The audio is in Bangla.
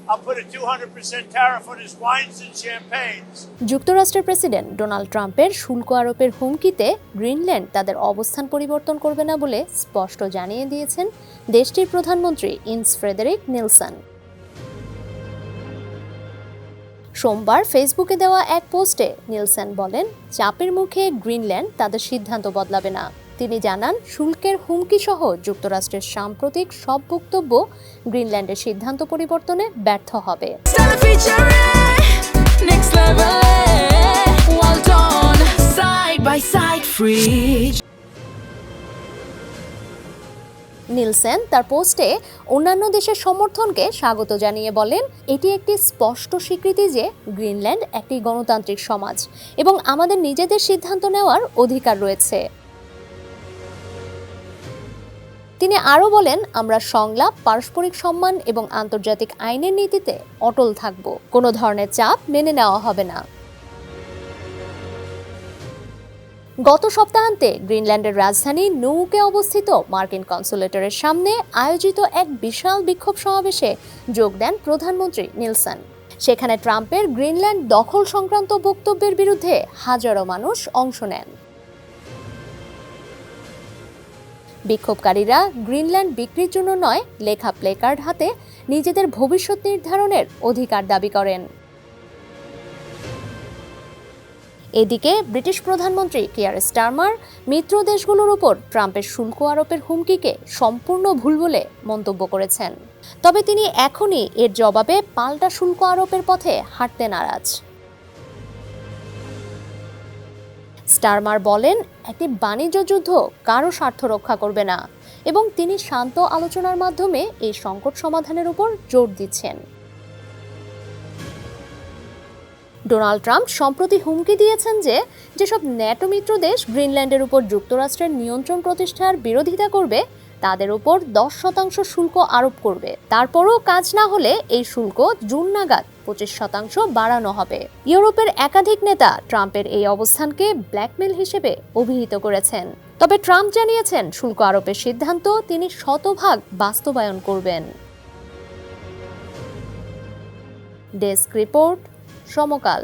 I'll put a 200% tariff on his wines and champagnes. যুক্তরাষ্ট্রের প্রেসিডেন্ট ডোনাল্ড ট্রাম্পের শুল্ক আরোপের হুমকিতে গ্রিনল্যান্ড তাদের অবস্থান পরিবর্তন করবে না বলে স্পষ্ট জানিয়ে দিয়েছেন দেশটির প্রধানমন্ত্রী ইন্স ফ্রেডেরিক নিলসন। সোমবার ফেসবুকে দেওয়া এক পোস্টে নিলসন বলেন, চাপের মুখে গ্রিনল্যান্ড তাদের সিদ্ধান্ত বদলাবে না। তিনি জানান, শুল্কের হুমকি সহ যুক্তরাষ্ট্রের সাম্প্রতিক সব বক্তব্য গ্রিনল্যান্ডের সিদ্ধান্ত পরিবর্তনে ব্যর্থ হবে। নিলসন তার পোস্টে অন্যান্য দেশের সমর্থনকে স্বাগত জানিয়ে বলেন, এটি একটি স্পষ্ট স্বীকৃতি যে গ্রিনল্যান্ড একটি গণতান্ত্রিক সমাজ এবং আমাদের নিজেদের সিদ্ধান্ত নেওয়ার অধিকার রয়েছে। তিনি আরও বলেন, আমরা সংলাপ, পারস্পরিক সম্মান এবং আন্তর্জাতিক আইনের নীতিতে অটল থাকব। কোনো ধরনের চাপ মেনে নেওয়া হবে না। গত সপ্তাহান্তে গ্রিনল্যান্ডের রাজধানী নুউকে অবস্থিত মার্কিন কনসুলেটরের সামনে আয়োজিত এক বিশাল বিক্ষোভ সমাবেশে যোগ দেন প্রধানমন্ত্রী নিলসন। সেখানে ট্রাম্পের গ্রিনল্যান্ড দখল সংক্রান্ত বক্তব্যের বিরুদ্ধে হাজারো মানুষ অংশ নেন। বিক্ষোভকারীরা গ্রিনল্যান্ড বিক্রির জন্য নয় লেখা প্লেকার্ড হাতে নিজেদের ভবিষ্যৎ নির্ধারণের অধিকার দাবি করেন। এদিকে ব্রিটিশ প্রধানমন্ত্রী কিয়ার স্টারমার মিত্র দেশগুলোর উপর ট্রাম্পের শুল্ক আরোপের হুমকিকে সম্পূর্ণ ভুল বলে মন্তব্য করেছেন। তবে তিনি এখনই এর জবাবে পাল্টা শুল্ক আরোপের পথে হাঁটতে নারাজ। স্টারমার বলেন, একটি বাণিজ্য যুদ্ধ কারো স্বার্থ রক্ষা করবে না এবং তিনি শান্ত আলোচনার মাধ্যমে এই সংকট সমাধানের উপর জোর দিচ্ছেন। ডোনাল্ড ট্রাম্প সম্প্রতি হুমকি দিয়েছেন যে যেসব ন্যাটো মিত্র দেশ গ্রিনল্যান্ডের উপর যুক্তরাষ্ট্রের নিয়ন্ত্রণ প্রতিষ্ঠার বিরোধিতা করবে তাদের উপর 10% শুল্ক আরোপ করবে। তারপরও কাজ না হলে এই শুল্ক জুন নাগাদ 25% বাড়ানো হবে। ইউরোপের একাধিক নেতা ট্রাম্পের এই অবস্থানকে ব্ল্যাকমেল হিসেবে অভিহিত করেছেন। তবে ট্রাম্প জানিয়েছেন, শুল্ক আরোপের সিদ্ধান্ত তিনি শতভাগ বাস্তবায়ন করবেন। ডেস্ক রিপোর্ট, সমকাল।